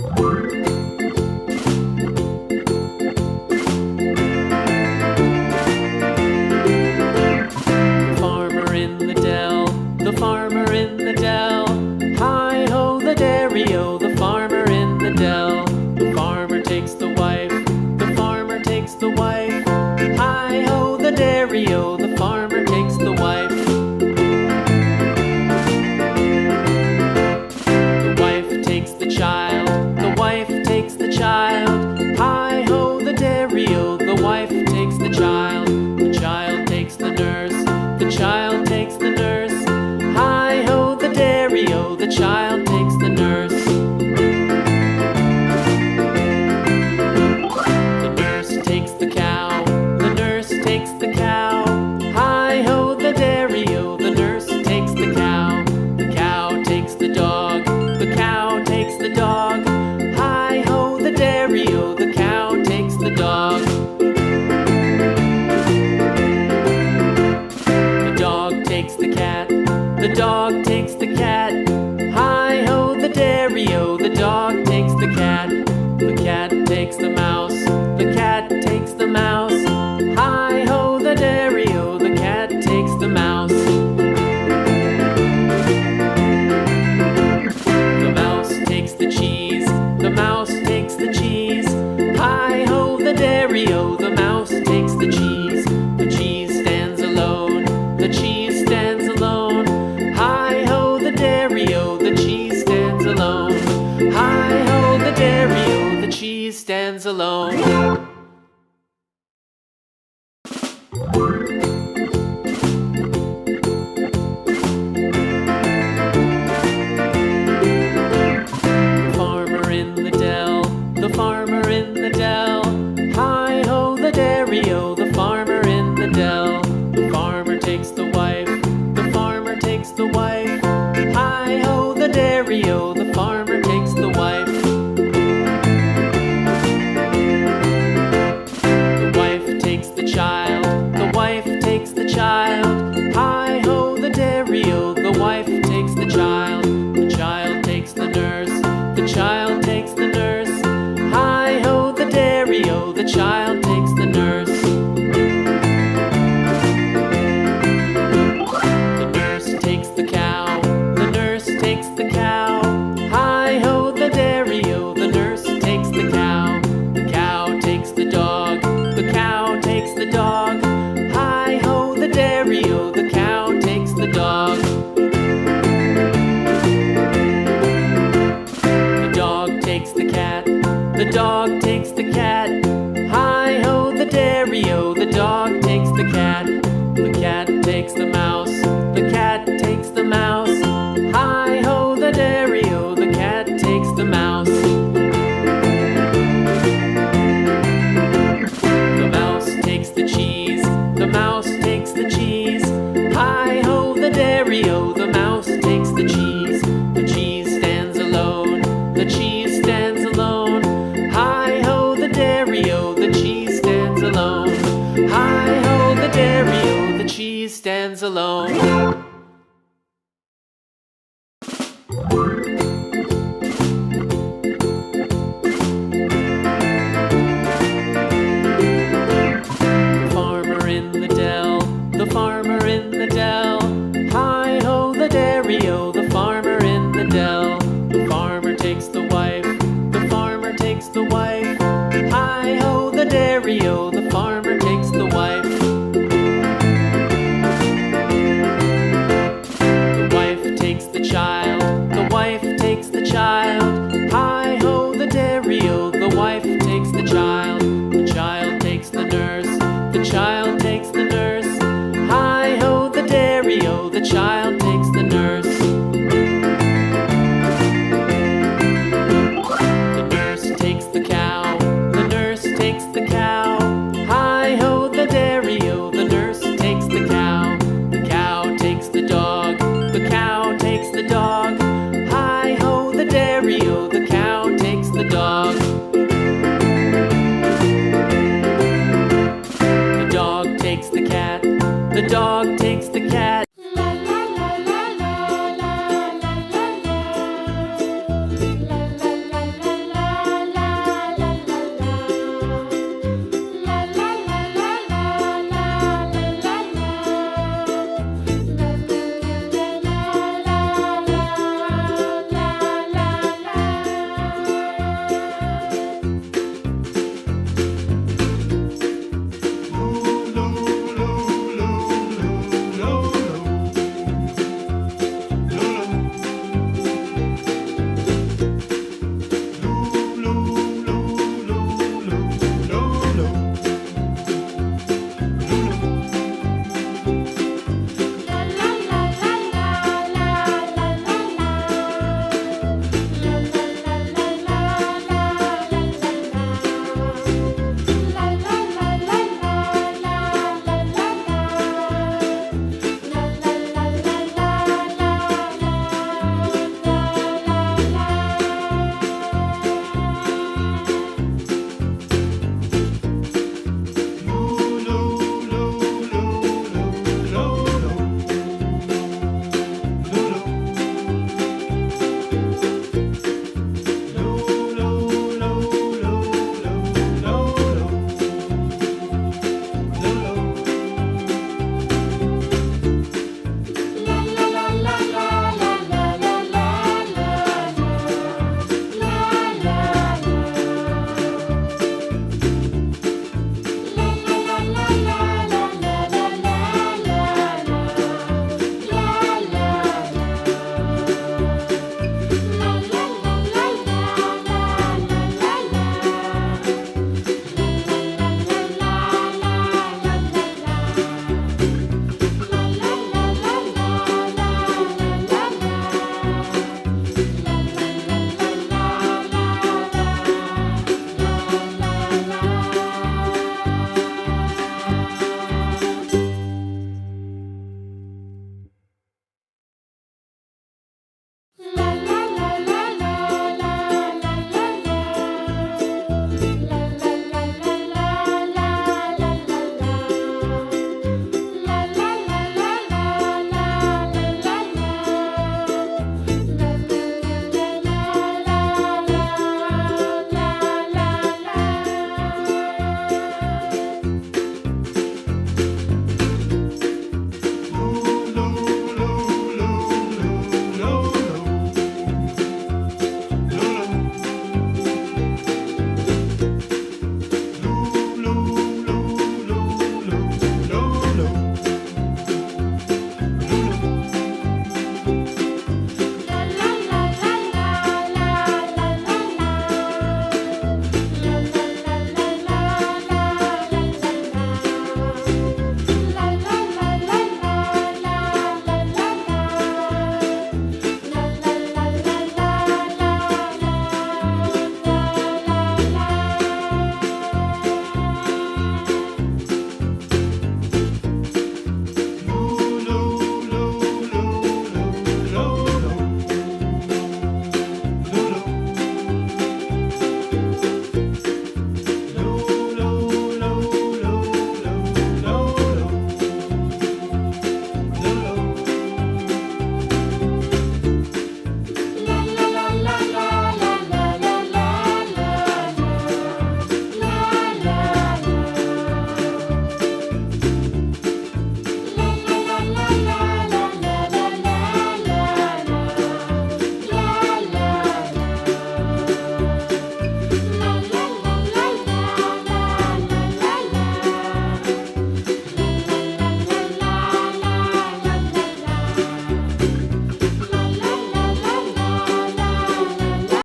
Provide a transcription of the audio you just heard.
The farmer in the dell. Hi-ho, the dairy-o, the farmer in the dell. The farmer takes the wife, the farmer takes the wife. Hi-ho, the dairy-o, the farmer takes the wife. The wife takes the child, the wife takes the child. Hi-ho, the dairy-o, the wife takes the child. The child takes the nurse, the child takes the nurse. Hi-ho, the dairy-o, the child takes the nurse. The nurse takes the cow, the nurse takes the cow. Hi-ho, the dairy-o, the nurse takes the cow. The cow takes the dog, the cow takes the dog. Hi-ho, the dairy-o, the cow takes the dog. The dog takes the cat, the dog takes the cat. Hi-ho, the dairy-o, the dog takes the cat. The cat takes the mouse, the cat takes the mouse. Hi-ho, the dairy-o, the cat takes the mouse. The mouse takes the cheese, the mouse takes the cheese. Hi-ho, the dairy-o, the mouse takes the cheese. The cheese stands alone, the cheese stands alone. Hi-ho, the dairy-o, the cheese stands alone. Hi-ho, the dairy-o, the cheese stands alone. The farmer in the dell, the farmer in the dell. Hi-ho, the dairy-o, the farmer in the dell. The farmer takes the wife, the farmer takes the wife. Hi-ho, the dairy-o, the farmer takes the wife. The wife takes the child, the wife takes the child. Hi-ho, the dairy-o, the wife takes the child. The child takes the nurse, the child takes the nurse. Hi-ho, the dairy-o, the child takes the nurse. The nurse takes the cow, the nurse takes the cow. Hi-ho, the dairy-o, the nurse takes the cow. The cow takes the dog, the cow takes the dog. Hi-ho, the dairy-o, the cow takes the dog. The dog takes the cat, the dog takes the cat.